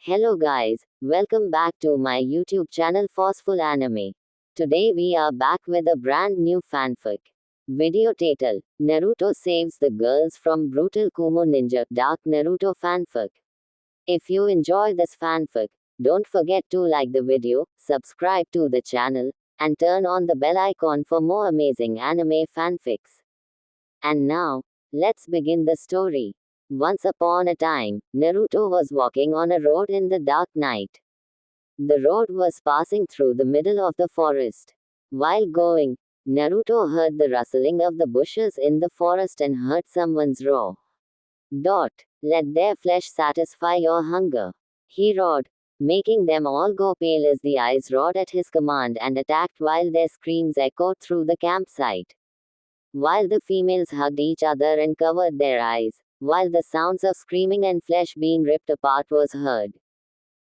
Hello guys, welcome back to my YouTube channel Forceful Anime. Today we are back with a brand new fanfic. Video title: Naruto saves the girls from brutal Kumo Ninja Dark Naruto fanfic. If you enjoy this fanfic, don't forget to like the video, subscribe to the channel, and turn on the bell icon for more amazing anime fanfics. And now, let's begin the story. Once upon a time, Naruto was walking on a road in the dark night. The road was passing through the middle of the forest. While going, Naruto heard the rustling of the bushes in the forest and heard someone's roar. Dot. Let their flesh satisfy your hunger. He roared, making them all go pale as the eyes roared at his command and attacked while their screams echoed through the campsite. While the females hugged each other and covered their eyes, while the sounds of screaming and flesh being ripped apart was heard.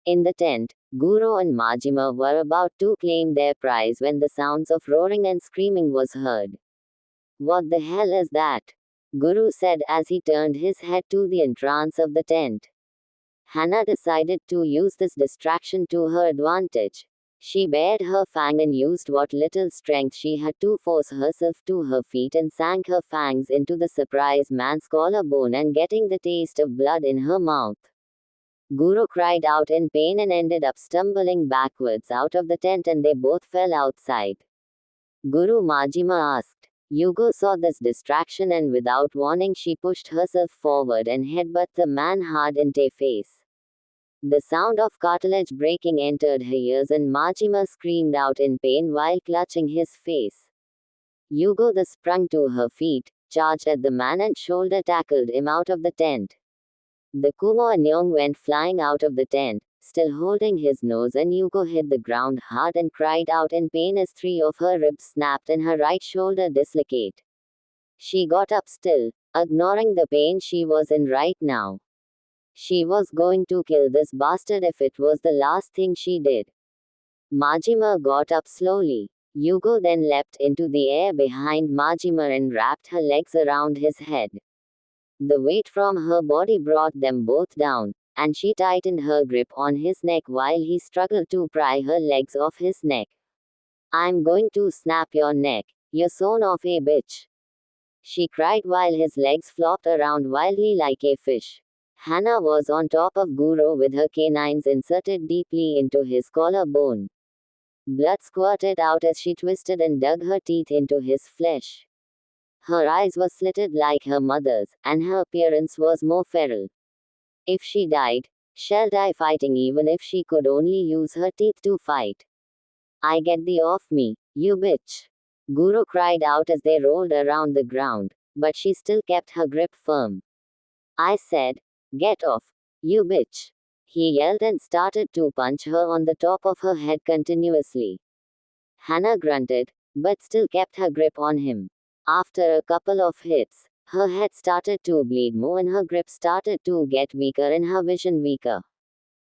In the tent, Guru and Majima were about to claim their prize when the sounds of roaring and screaming was heard. What the hell is that? Guru said as he turned his head to the entrance of the tent. Hana decided to use this distraction to her advantage. She bared her fang and used what little strength she had to force herself to her feet and sank her fangs into the surprised man's collarbone and getting the taste of blood in her mouth. Guru cried out in pain and ended up stumbling backwards out of the tent and they both fell outside. Guru Majima asked. Yugo saw this distraction and without warning she pushed herself forward and headbutted the man hard into face. The sound of cartilage breaking entered her ears and Majima screamed out in pain while clutching his face. Yugo thus sprung to her feet, charged at the man and shoulder tackled him out of the tent. The Kumo Anyong went flying out of the tent, still holding his nose and Yugo hit the ground hard and cried out in pain as 3 of her ribs snapped and her right shoulder dislocated. She got up still, ignoring the pain she was in right now. She was going to kill this bastard if it was the last thing she did. Majima got up slowly. Yugo then leapt into the air behind Majima and wrapped her legs around his head. The weight from her body brought them both down, and she tightened her grip on his neck while he struggled to pry her legs off his neck. I'm going to snap your neck, you son of a bitch. She cried while his legs flopped around wildly like a fish. Hana was on top of Guru with her canines inserted deeply into his collarbone. Blood squirted out as she twisted and dug her teeth into his flesh. Her eyes were slitted like her mother's, and her appearance was more feral. If she died, she'll die fighting even if she could only use her teeth to fight. I get thee off me, you bitch. Guru cried out as they rolled around the ground, but she still kept her grip firm. I said, get off, you bitch. He yelled and started to punch her on the top of her head continuously. Hana grunted, but still kept her grip on him. After a couple of hits, her head started to bleed more and her grip started to get weaker and her vision weaker.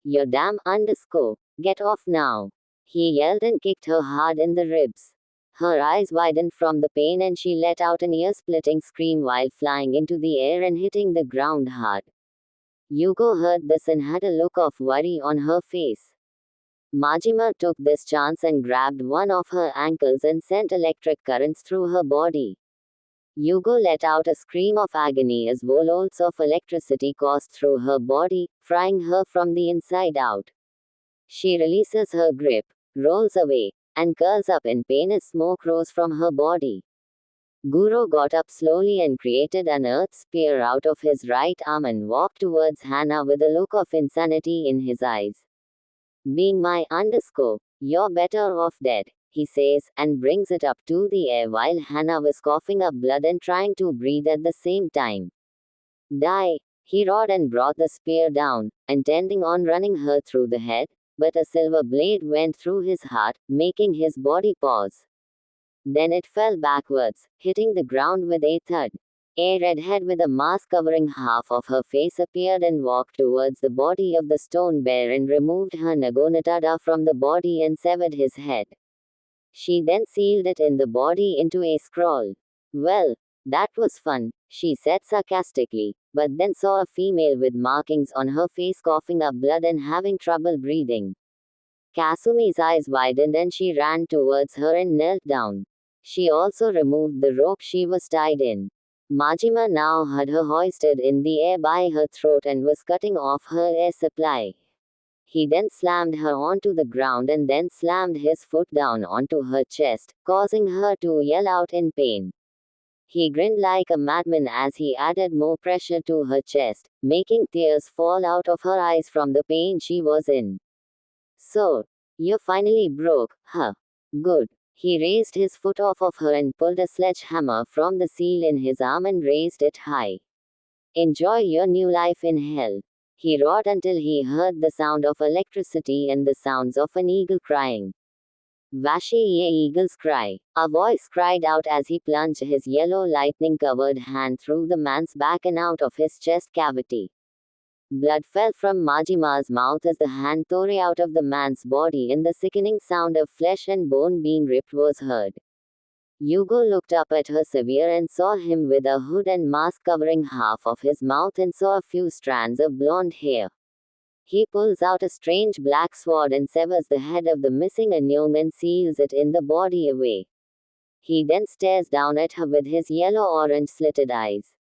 You damn underscore, get off now. He yelled and kicked her hard in the ribs. Her eyes widened from the pain and she let out an ear-splitting scream while flying into the air and hitting the ground hard. Yugo heard this and had a look of worry on her face. Majima took this chance and grabbed one of her ankles and sent electric currents through her body. Yugo let out a scream of agony as volts of electricity coursed through her body, frying her from the inside out. She releases her grip, rolls away, and curls up in pain as smoke rose from her body. Guru got up slowly and created an earth spear out of his right arm and walked towards Hana with a look of insanity in his eyes. Being my underscore, you're better off dead, he says, and brings it up to the air while Hana was coughing up blood and trying to breathe at the same time. Die, he roared and brought the spear down, intending on running her through the head, but a silver blade went through his heart, making his body pause. Then it fell backwards, hitting the ground with a thud. A redhead with a mask covering half of her face appeared and walked towards the body of the stone bear and removed her Nagonatada from the body and severed his head. She then sealed it in the body into a scroll. Well, That was fun, she said sarcastically, but then saw a female with markings on her face coughing up blood and having trouble breathing. Kasumi's eyes widened and she ran towards her and knelt down. She also removed the rope she was tied in. Majima now had her hoisted in the air by her throat and was cutting off her air supply. He then slammed her onto the ground and then slammed his foot down onto her chest, causing her to yell out in pain. He grinned like a madman as he added more pressure to her chest, making tears fall out of her eyes from the pain she was in. So, you finally broke, huh? Good. He raised his foot off of her and pulled a sledgehammer from the seal in his arm and raised it high. Enjoy your new life in hell. He roared until he heard the sound of electricity and the sounds of an eagle crying. Vashi ye eagle's cry. A voice cried out as he plunged his yellow lightning covered hand through the man's back and out of his chest cavity. Blood fell from Majima's mouth as the hand tore out of the man's body and the sickening sound of flesh and bone being ripped was heard. Yugo looked up at her severe and saw him with a hood and mask covering half of his mouth and saw a few strands of blonde hair. He pulls out a strange black sword and severs the head of the missing Anyong and seals it in the body away. He then stares down at her with his yellow-orange slitted eyes.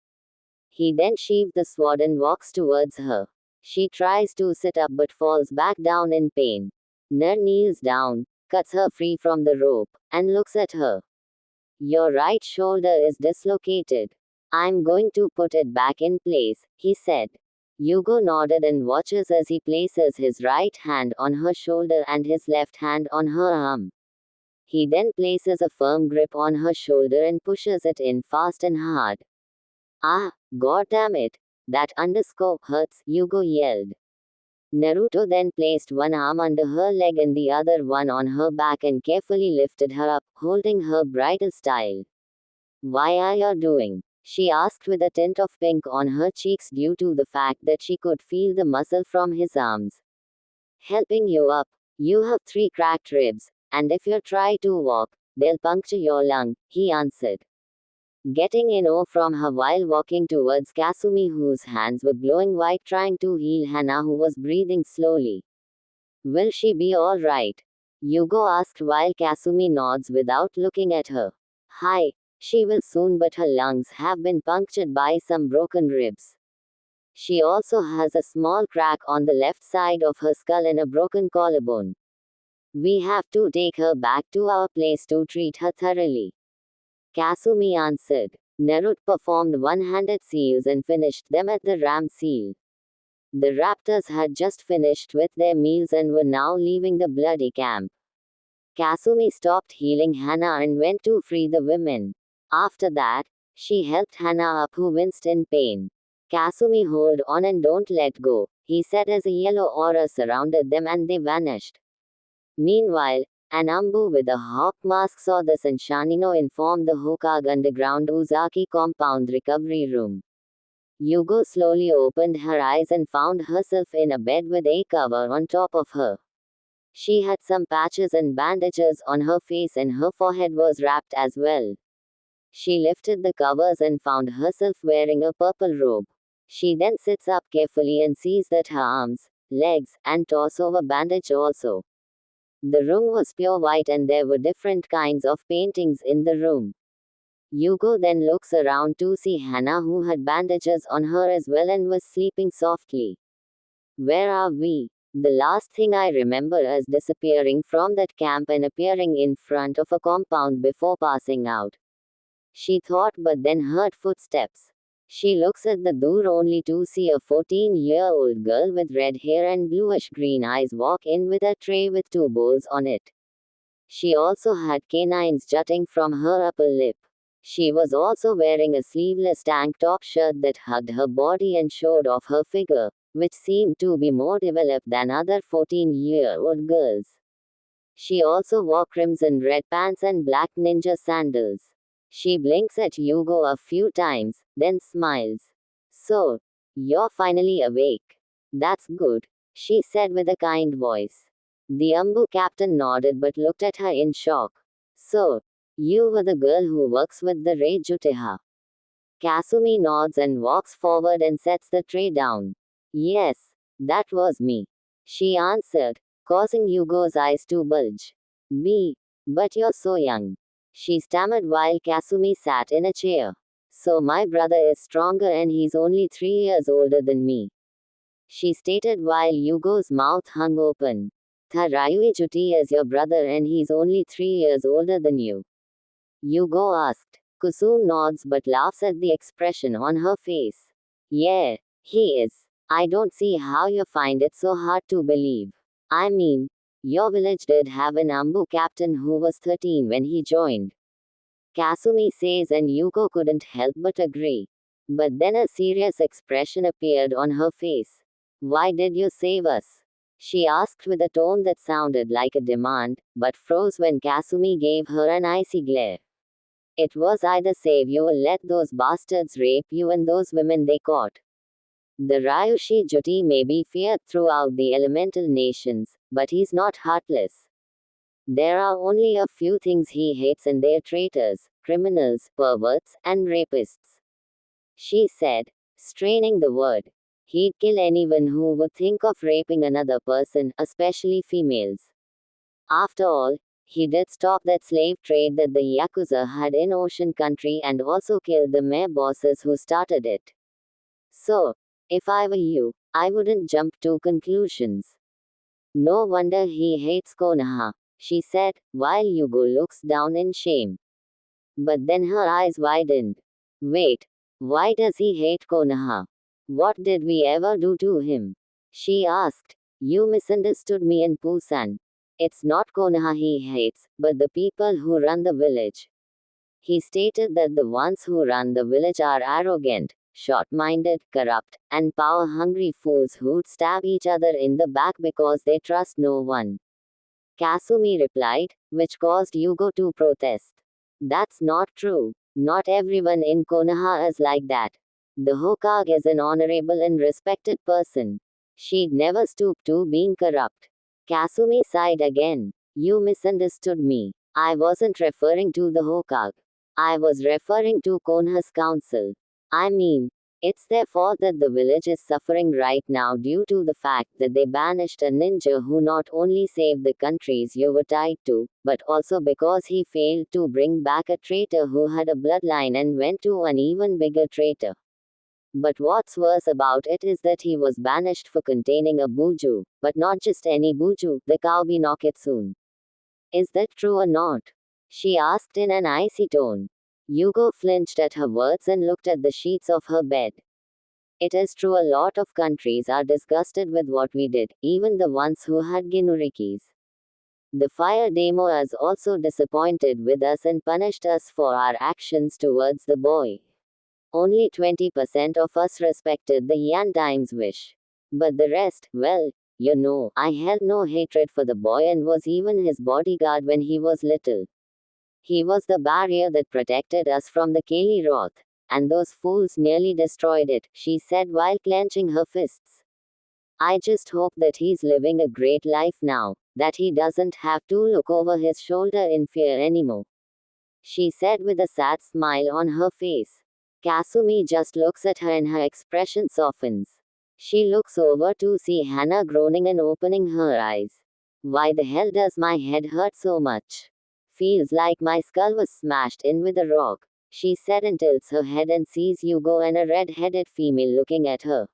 He then sheathes the sword and walks towards her. She tries to sit up but falls back down in pain. Ner kneels down, cuts her free from the rope, and looks at her. Your right shoulder is dislocated. I'm going to put it back in place, he said. Yugo nodded and watches as he places his right hand on her shoulder and his left hand on her arm. He then places a firm grip on her shoulder and pushes it in fast and hard. Ah, goddamn it. That underscore hurts, Yugo yelled. Naruto then placed one arm under her leg and the other one on her back and carefully lifted her up, holding her bridal style. Why are you doing? She asked with a tint of pink on her cheeks due to the fact that she could feel the muscle from his arms. Helping you up. You have 3 cracked ribs, and if you try to walk, they'll puncture your lung, he answered. Getting in awe from her while walking towards Kasumi, whose hands were glowing white trying to heal Hana, who was breathing slowly. Will she be alright? Yugo asked while Kasumi nods without looking at her. Hi, she will soon, but her lungs have been punctured by some broken ribs. She also has a small crack on the left side of her skull and a broken collarbone. We have to take her back to our place to treat her thoroughly. Kasumi answered. Naruto performed one-handed seals and finished them at the ram seal. The raptors had just finished with their meals and were now leaving the bloody camp. Kasumi stopped healing Hana and went to free the women. After that, she helped Hana up, who winced in pain. Kasumi, hold on and don't let go, he said as a yellow aura surrounded them and they vanished. Meanwhile, an Ambu with a hawk mask saw this and Shanino informed the Hokage underground Uzaki compound recovery room. Yugo slowly opened her eyes and found herself in a bed with a cover on top of her. She had some patches and bandages on her face and her forehead was wrapped as well. She lifted the covers and found herself wearing a purple robe. She then sits up carefully and sees that her arms, legs, and torso were bandaged also. The room was pure white and there were different kinds of paintings in the room. Yugo then looks around to see Hana, who had bandages on her as well and was sleeping softly. Where are we? The last thing I remember is disappearing from that camp and appearing in front of a compound before passing out. She thought, but then heard footsteps. She looks at the door only to see a 14-year-old girl with red hair and bluish-green eyes walk in with a tray with 2 bowls on it. She also had canines jutting from her upper lip. She was also wearing a sleeveless tank top shirt that hugged her body and showed off her figure, which seemed to be more developed than other 14-year-old girls. She also wore crimson red pants and black ninja sandals. She blinks at Yugo a few times, then smiles. So, you're finally awake. That's good, she said with a kind voice. The Ambu captain nodded but looked at her in shock. So, you were the girl who works with the Reijutaha. Kasumi nods and walks forward and sets the tray down. Yes, that was me, she answered, causing Yugo's eyes to bulge. B. But you're so young, she stammered while Kasumi sat in a chair. So my brother is stronger and he's only 3 years older than me, she stated while Yugo's mouth hung open. Tharayui Chuti is your brother and he's only 3 years older than you, Yugo asked. Kusum nods but laughs at the expression on her face. Yeah, he is. I don't see how you find it so hard to believe. I mean, your village did have an Ambu captain who was 13 when he joined, Kasumi says, and Yugo couldn't help but agree. But then a serious expression appeared on her face. Why did you save us, she asked with a tone that sounded like a demand, but froze when Kasumi gave her an icy glare. It was either save you or let those bastards rape you and those women they caught. The Ryushi Juti may be feared throughout the elemental nations, but he's not heartless. There are only a few things he hates and they're traitors, criminals, perverts, and rapists, she said, straining the word. He'd kill anyone who would think of raping another person, especially females. After all, he did stop that slave trade that the Yakuza had in Ocean Country and also killed the mayor bosses who started it. So, if I were you, I wouldn't jump to conclusions. No wonder he hates Konoha, she said, while Yugo looks down in shame. But then her eyes widened. Wait, why does he hate Konoha? What did we ever do to him, she asked. You misunderstood me in Busan. It's not Konoha he hates, but the people who run the village. He stated that the ones who run the village are arrogant, short-minded, corrupt, and power-hungry fools who'd stab each other in the back because they trust no one, Kasumi replied, which caused Yugo to protest. That's not true. Not everyone in Konoha is like that. The Hokage is an honorable and respected person. She'd never stoop to being corrupt. Kasumi sighed again. You misunderstood me. I wasn't referring to the Hokage. I was referring to Konoha's council. I mean, it's their fault that the village is suffering right now due to the fact that they banished a ninja who not only saved the countries you were tied to, but also because he failed to bring back a traitor who had a bloodline and went to an even bigger traitor. But what's worse about it is that he was banished for containing a buju, but not just any buju, the Kaubi no Kitsune. Is that true or not, she asked in an icy tone. Yugo flinched at her words and looked at the sheets of her bed. It is true, a lot of countries are disgusted with what we did, even the ones who had Ginurikis. The fire demo is also disappointed with us and punished us for our actions towards the boy. Only 20% of us respected the Yan Times wish. But the rest, well, you know, I held no hatred for the boy and was even his bodyguard when he was little. He was the barrier that protected us from the Kali Roth. And those fools nearly destroyed it, she said while clenching her fists. I just hope that he's living a great life now, that he doesn't have to look over his shoulder in fear anymore, she said with a sad smile on her face. Kasumi just looks at her and her expression softens. She looks over to see Hana groaning and opening her eyes. Why the hell does my head hurt so much? Feels like my skull was smashed in with a rock, she said and tilts her head and sees Yugo and a red-headed female looking at her.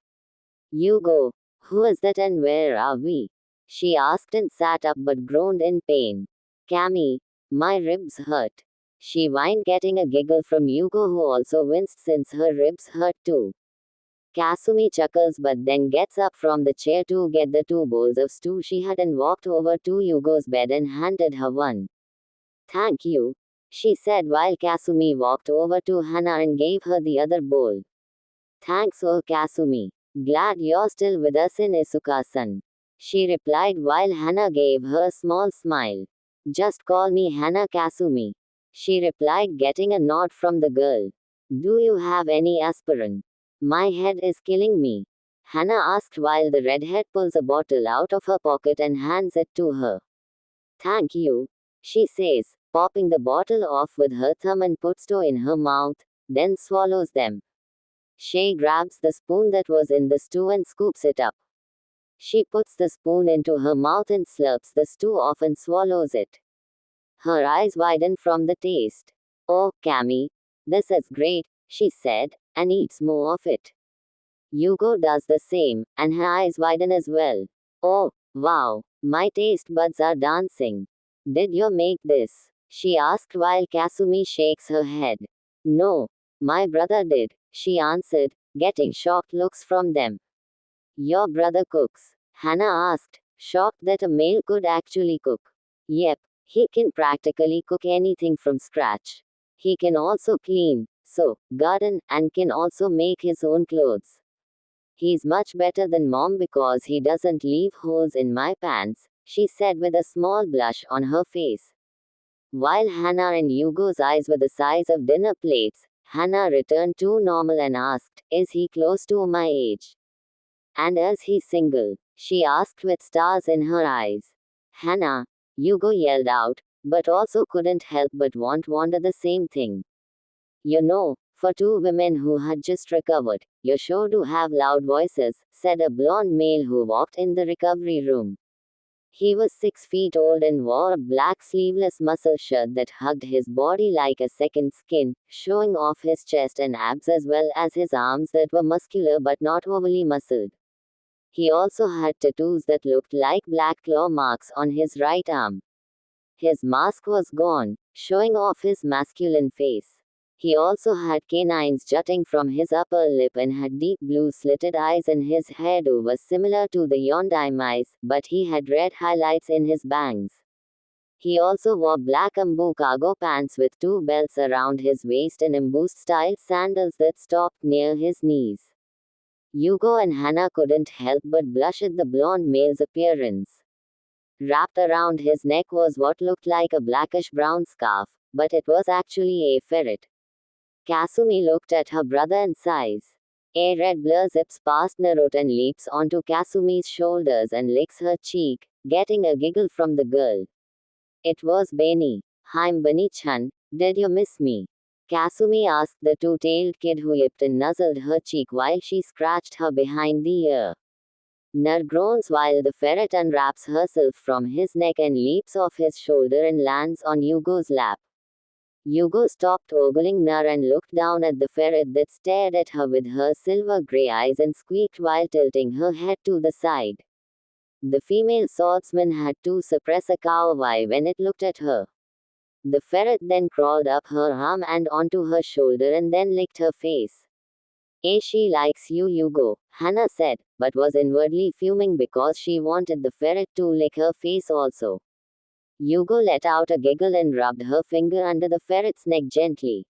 Yugo, who is that and where are we? She asked and sat up but groaned in pain. Kami, my ribs hurt, she whined, getting a giggle from Yugo who also winced since her ribs hurt too. Kasumi chuckles but then gets up from the chair to get the 2 bowls of stew she had and walked over to Yugo's bed and handed her one. Thank you, she said while Kasumi walked over to Hana and gave her the other bowl. Thanks, oh Kasumi. Glad you're still with us in Isuka-san, she replied while Hana gave her a small smile. Just call me Hana Kasumi, she replied, getting a nod from the girl. Do you have any aspirin? My head is killing me, Hana asked while the redhead pulls a bottle out of her pocket and hands it to her. Thank you, she says, popping the bottle off with her thumb and puts it in her mouth. then swallows them. Shay grabs the spoon that was in the stew and scoops it up. She puts the spoon into her mouth and slurps the stew off and swallows it. Her eyes widen from the taste. Oh, Cammy, this is great, she said, and eats more of it. Hugo does the same, and her eyes widen as well. Oh, wow, my taste buds are dancing. Did you make this? She asked while Kasumi shakes her head. No, my brother did, she answered, getting shocked looks from them. Your brother cooks? Hannah asked, shocked that a male could actually cook. Yep, he can practically cook anything from scratch. He can also clean, sew, garden, and can also make his own clothes. He's much better than mom because he doesn't leave holes in my pants, she said with a small blush on her face. While Hannah and Hugo's eyes were the size of dinner plates, Hannah returned to normal and asked, is he close to my age? And is he single? She asked with stars in her eyes. Hannah, Hugo yelled out, but also couldn't help but wonder the same thing. You know, for two women who had just recovered, you're sure to have loud voices, said a blond male who walked in the recovery room. He was 6 feet old and wore a black sleeveless muscle shirt that hugged his body like a second skin, showing off his chest and abs as well as his arms that were muscular but not overly muscled. He also had tattoos that looked like black claw marks on his right arm. His mask was gone, showing off his masculine face. He also had canines jutting from his upper lip and had deep blue slitted eyes, and his hairdo was similar to the Yondaimai's, but he had red highlights in his bangs. He also wore black Ambu cargo pants with 2 belts around his waist and embossed-styled sandals that stopped near his knees. Hugo and Hannah couldn't help but blush at the blond male's appearance. Wrapped around his neck was what looked like a blackish-brown scarf, but it was actually a ferret. Kasumi looked at her brother and sighs. A red blur zips past Naruto and leaps onto Kasumi's shoulders and licks her cheek, getting a giggle from the girl. It was Benny. "I'm Bunny-chan, did you miss me?" Kasumi asked the two-tailed kid who yipped and nuzzled her cheek while she scratched her behind the ear. Nar groans while the ferret unwraps herself from his neck and leaps off his shoulder and lands on Hugo's lap. Hugo stopped ogling Nar and looked down at the ferret that stared at her with her silver gray eyes and squeaked while tilting her head to the side. The female swordsman had to suppress a cow-eye when it looked at her. The ferret then crawled up her arm and onto her shoulder and then licked her face. She likes you, Hugo, Hannah said, but was inwardly fuming because she wanted the ferret to lick her face also. Hugo let out a giggle and rubbed her finger under the ferret's neck gently.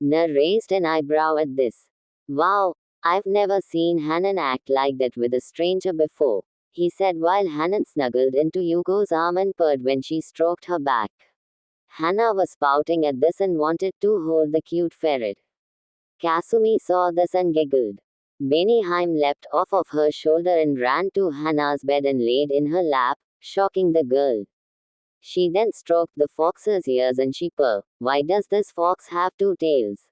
Nar raised an eyebrow at this. Wow, I've never seen Hanan act like that with a stranger before, he said while Hanan snuggled into Hugo's arm and purred when she stroked her back. Hannah was pouting at this and wanted to hold the cute ferret. Kasumi saw this and giggled. Benihime leapt off of her shoulder and ran to Hannah's bed and laid in her lap, shocking the girl. She then stroked the fox's ears and she purred. Why does this fox have 2 tails?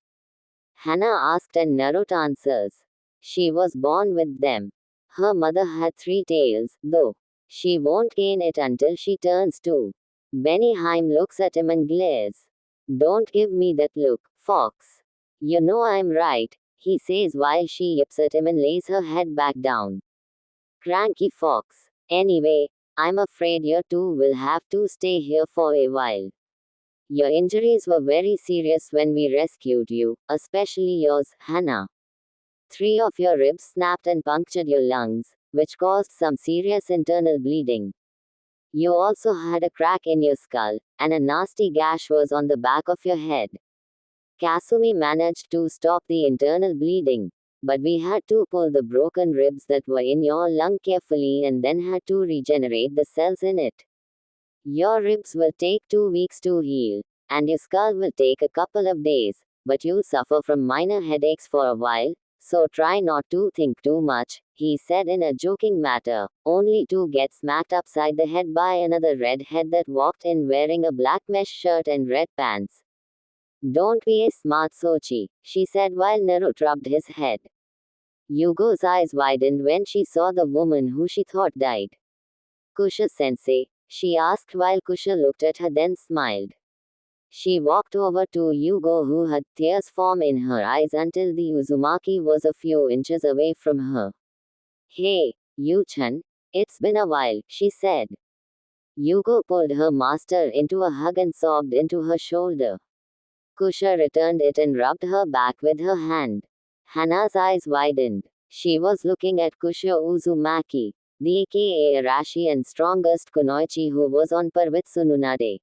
Hannah asked and Naruto answers. She was born with them. Her mother had 3 tails, though. She won't gain it until she turns 2. Benihime looks at him and glares. Don't give me that look, fox. You know I'm right, he says while she yips at him and lays her head back down. Cranky fox. Anyway, I'm afraid you two will have to stay here for a while. Your injuries were very serious when we rescued you, especially yours, Hannah. 3 of your ribs snapped and punctured your lungs, which caused some serious internal bleeding. You also had a crack in your skull, and a nasty gash was on the back of your head. Kasumi managed to stop the internal bleeding, but we had to pull the broken ribs that were in your lung carefully and then had to regenerate the cells in it. Your ribs will take 2 weeks to heal, and your skull will take a couple of days, but you'll suffer from minor headaches for a while, so try not to think too much, he said in a joking manner, only to get smacked upside the head by another redhead that walked in wearing a black mesh shirt and red pants. Don't be a smart Sochi, she said while Naruto rubbed his head. Yugo's eyes widened when she saw the woman who she thought died. Kusha sensei, she asked while Kusha looked at her then smiled. She walked over to Yugo who had tears form in her eyes until the Uzumaki was a few inches away from her. Hey, Yu-chan, it's been a while, she said. Yugo pulled her master into a hug and sobbed into her shoulder. Kusha returned it and rubbed her back with her hand. Hana's eyes widened. She was looking at Kusha Uzumaki, the aka Arashi and strongest kunoichi who was on par with Tsunade.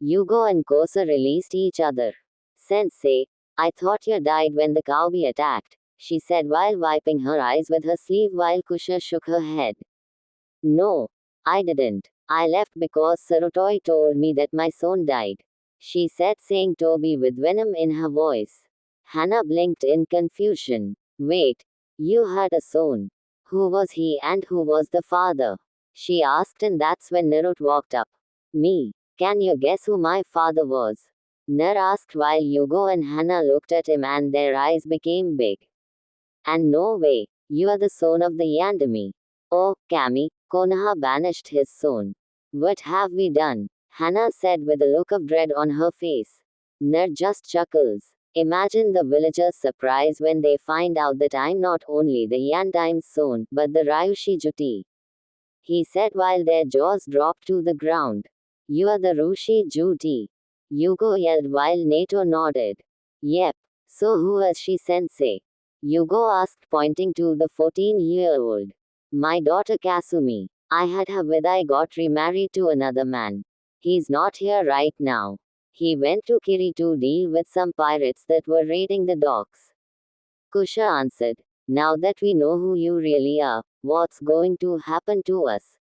Yugo and Kosa released each other. Sensei, I thought you died when the Kaubi attacked, she said while wiping her eyes with her sleeve while Kusha shook her head. No, I didn't. I left because Sarutoi told me that my son died, she said saying Toby with venom in her voice. Hana blinked in confusion. Wait, you had a son. Who was he and who was the father? She asked and that's when Naruto walked up. Me. Can you guess who my father was? Nar asked while Yugo and Hana looked at him and their eyes became big. And no way, you are the son of the Yandami. Oh, Kami, Konoha banished his son. What have we done? Hana said with a look of dread on her face. Nar just chuckles. Imagine the villagers' surprise when they find out that I'm not only the Yandaim's son, but the Ryushi Juti. He said while their jaws dropped to the ground. You are the Rushi Juti. Yugo yelled while Nato nodded. Yep. So who is she sensei? Yugo asked pointing to the 14-year-old. My daughter Kasumi. I had her with I got remarried to another man. He's not here right now. He went to Kiri to deal with some pirates that were raiding the docks. Kusha answered. Now that we know who you really are, what's going to happen to us?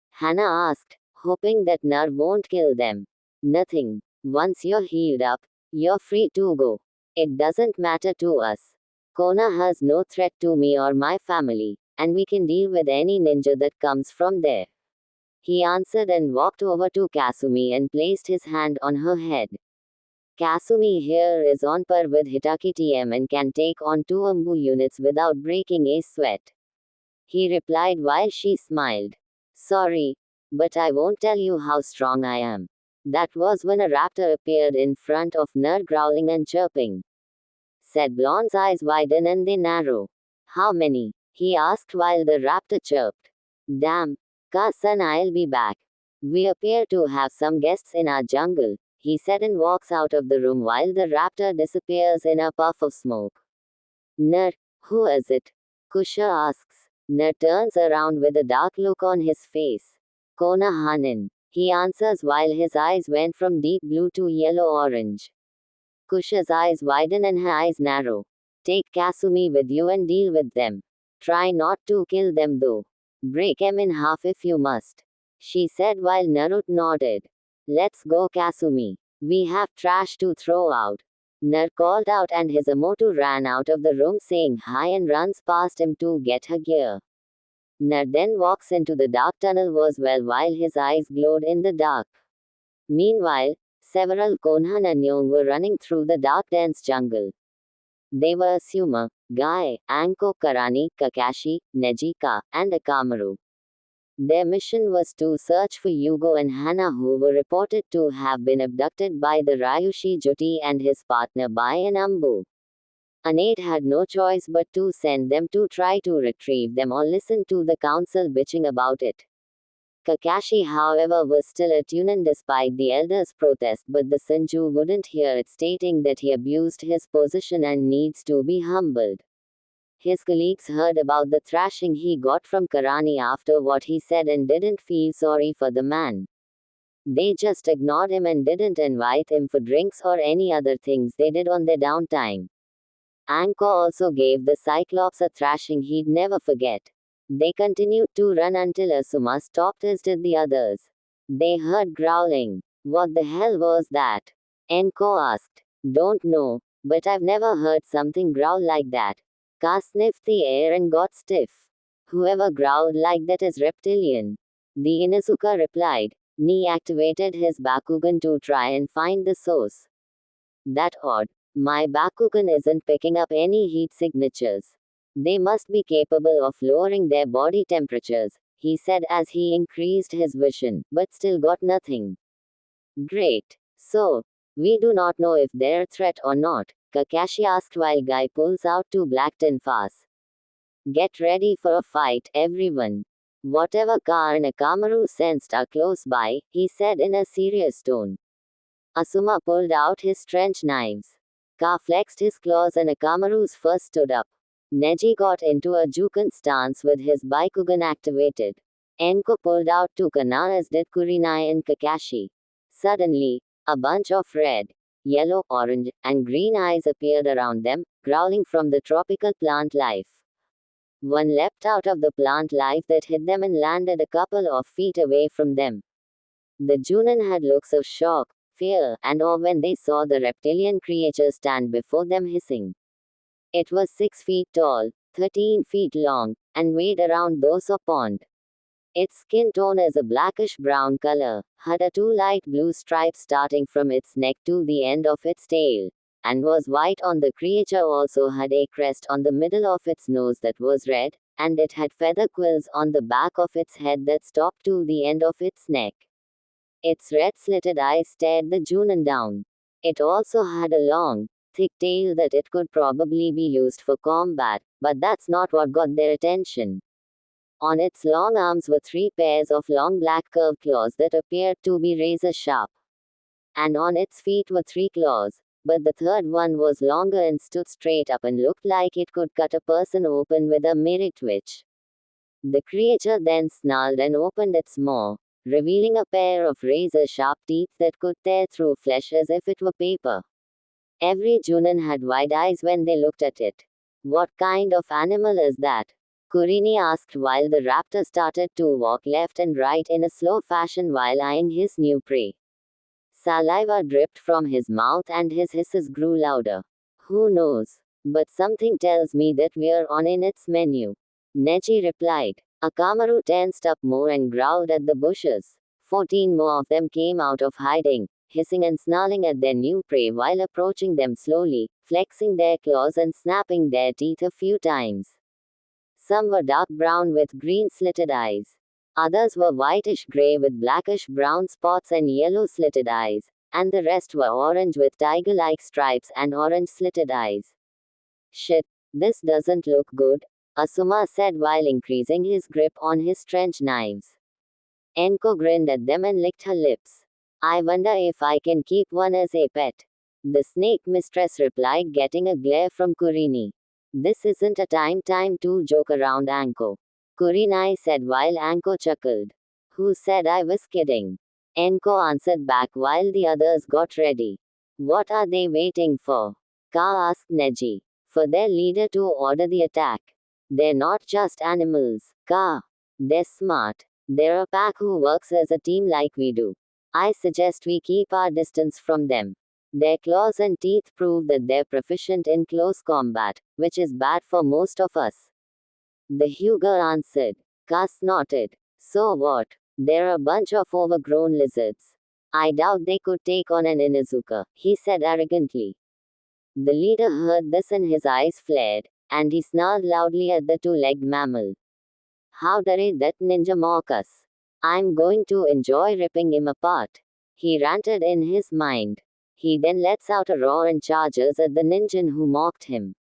Hana asked, hoping that Nar won't kill them. Nothing. Once you're healed up, you're free to go. It doesn't matter to us. Kona has no threat to me or my family, and we can deal with any ninja that comes from there. He answered and walked over to Kasumi and placed his hand on her head. Kasumi here is on par with Hitaki TM and can take on 2 Umbu units without breaking a sweat. He replied while she smiled. Sorry, but I won't tell you how strong I am. That was when a raptor appeared in front of Nar growling and chirping. Said Blonde's eyes widen and they narrow. How many? He asked while the raptor chirped. Damn. Ka-san, I'll be back. We appear to have some guests in our jungle, he said and walks out of the room while the raptor disappears in a puff of smoke. Nar, who is it? Kusha asks. Nar turns around with a dark look on his face. Kona Hanin. He answers while his eyes went from deep blue to yellow-orange. Kusha's eyes widen and her eyes narrow. Take Kasumi with you and deal with them. Try not to kill them though. Break them in half if you must, she said while Naruto nodded. Let's go Kasumi. We have trash to throw out. Nar called out and Hisamoto ran out of the room saying hi and runs past him to get her gear. Nar then walks into the dark tunnel as well while his eyes glowed in the dark. Meanwhile, several Konoha Nanyong were running through the dark dense jungle. They were Asuma, Guy, Anko Karani, Kakashi, Nejika, and Akamaru. Their mission was to search for Yugo and Hana who were reported to have been abducted by the Ryushi Juti and his partner Bai and Umbu. Anate had no choice but to send them to try to retrieve them or listen to the council bitching about it. Kakashi, however, was still a Tunin despite the elders' protest, but the Senju wouldn't hear it, stating that he abused his position and needs to be humbled. His colleagues heard about the thrashing he got from Karani after what he said and didn't feel sorry for the man. They just ignored him and didn't invite him for drinks or any other things they did on their downtime. Anko also gave the Cyclops a thrashing he'd never forget. They continued to run until Asuma stopped as did the others. They heard growling. What the hell was that? Enko asked. Don't know, but I've never heard something growl like that. Ka sniffed the air and got stiff. Whoever growled like that is reptilian. The Inuzuka replied. Ni activated his Bakugan to try and find the source. That odd. My Bakugan isn't picking up any heat signatures. They must be capable of lowering their body temperatures, he said as he increased his vision, but still got nothing. Great. So, we do not know if they're a threat or not, Kakashi asked while Guy pulls out two black tinfas. Get ready for a fight, everyone. Whatever Ka and Akamaru sensed are close by, he said in a serious tone. Asuma pulled out his trench knives. Ka flexed his claws and Akamaru's first stood up. Neji got into a Jukan stance with his Baikugan activated. Enko pulled out two kana as did Kurenai and Kakashi. Suddenly, a bunch of red, yellow, orange, and green eyes appeared around them, growling from the tropical plant life. One leapt out of the plant life that hit them and landed a couple of feet away from them. The Junin had looks of shock, fear, and awe when they saw the reptilian creature stand before them hissing. It was 6 feet tall, 13 feet long, and weighed around those of pond. Its skin tone is a blackish brown color, had a two light blue stripes starting from its neck to the end of its tail, and was white on the creature also had a crest on the middle of its nose that was red, and it had feather quills on the back of its head that stopped to the end of its neck. Its red slitted eyes stared the Junin down. It also had a long, thick tail that it could probably be used for combat, but that's not what got their attention. On its long arms were 3 pairs of long black curved claws that appeared to be razor sharp. And on its feet were 3 claws, but the third one was longer and stood straight up and looked like it could cut a person open with a mere twitch. The creature then snarled and opened its maw, revealing a pair of razor-sharp teeth that could tear through flesh as if it were paper. Every Junin had wide eyes when they looked at it. What kind of animal is that? Kurini asked while the raptor started to walk left and right in a slow fashion while eyeing his new prey. Saliva dripped from his mouth and his hisses grew louder. Who knows? But something tells me that we're on in its menu. Neji replied. Akamaru tensed up more and growled at the bushes. 14 more of them came out of hiding, hissing and snarling at their new prey while approaching them slowly, flexing their claws and snapping their teeth a few times. Some were dark brown with green slitted eyes. Others were whitish gray with blackish brown spots and yellow slitted eyes, and the rest were orange with tiger-like stripes and orange slitted eyes. Shit, this doesn't look good, Asuma said while increasing his grip on his trench knives. Enko grinned at them and licked her lips. I wonder if I can keep one as a pet. The snake mistress replied, getting a glare from Kurini. This isn't a time to joke around, Anko. Kurenai said while Anko chuckled. Who said I was kidding? Enko answered back while the others got ready. What are they waiting for? Ka asked Neji. For their leader to order the attack. They're not just animals, Ka. They're smart. They're a pack who works as a team like we do. I suggest we keep our distance from them. Their claws and teeth prove that they're proficient in close combat, which is bad for most of us. The Hyuga answered. Ka snorted. So what? They're a bunch of overgrown lizards. I doubt they could take on an Inuzuka, he said arrogantly. The leader heard this and his eyes flared, and he snarled loudly at the two-legged mammal. How dare that ninja mock us? I'm going to enjoy ripping him apart. He ranted in his mind. He then lets out a roar and charges at the ninja who mocked him.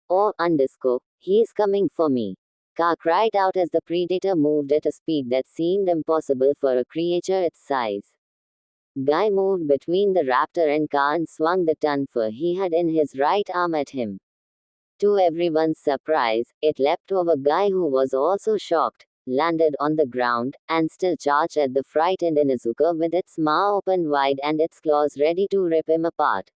Oh, Undisco, he's coming for me. Ka cried out as the predator moved at a speed that seemed impossible for a creature its size. Guy moved between the raptor and Ka and swung the tunfa he had in his right arm at him. To everyone's surprise, it leapt over Guy, who was also shocked, landed on the ground, and still charged at the frightened Inuzuka with its maw open wide and its claws ready to rip him apart.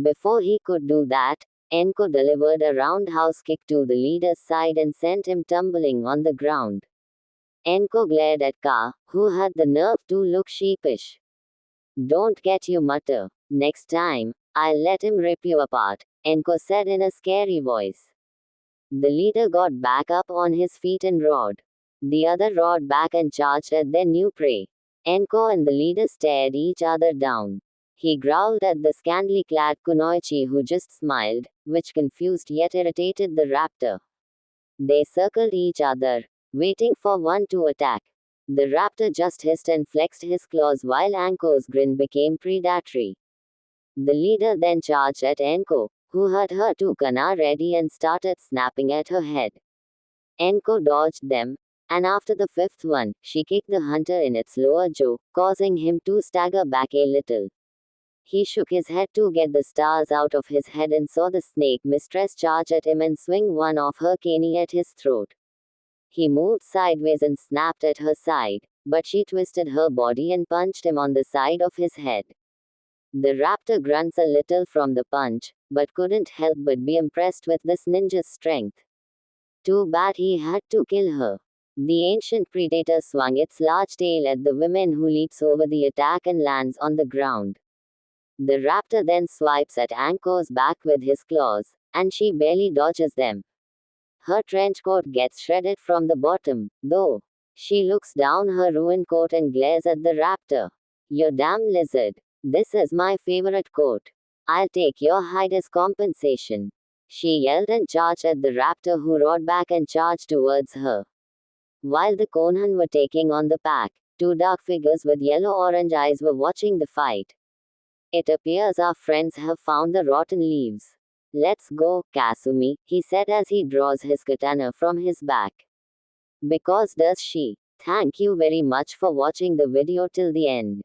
Before he could do that, Enko delivered a roundhouse kick to the leader's side and sent him tumbling on the ground. Enko glared at Ka, who had the nerve to look sheepish. Don't get you mutter. Next time, I'll let him rip you apart, Enko said in a scary voice. The leader got back up on his feet and roared. The other roared back and charged at their new prey. Enko and the leader stared each other down. He growled at the scantily clad Kunoichi, who just smiled, which confused yet irritated the raptor. They circled each other, waiting for one to attack. The raptor just hissed and flexed his claws while Anko's grin became predatory. The leader then charged at Enko, who had her two kana ready and started snapping at her head. Enko dodged them, and after the fifth one, she kicked the hunter in its lower jaw, causing him to stagger back a little. He shook his head to get the stars out of his head and saw the snake mistress charge at him and swing one of her kani at his throat. He moved sideways and snapped at her side, but she twisted her body and punched him on the side of his head. The raptor grunts a little from the punch, but couldn't help but be impressed with this ninja's strength. Too bad he had to kill her. The ancient predator swung its large tail at the woman, who leaps over the attack and lands on the ground. The raptor then swipes at Anko's back with his claws, and she barely dodges them. Her trench coat gets shredded from the bottom, though. She looks down her ruined coat and glares at the raptor. "You damn lizard. This is my favorite coat. I'll take your hide as compensation." She yelled and charged at the raptor, who roared back and charged towards her. While the Konohan were taking on the pack, two dark figures with yellow-orange eyes were watching the fight. "It appears our friends have found the rotten leaves. Let's go, Kasumi," he said as he draws his katana from his back. Because does she. Thank you very much for watching the video till the end.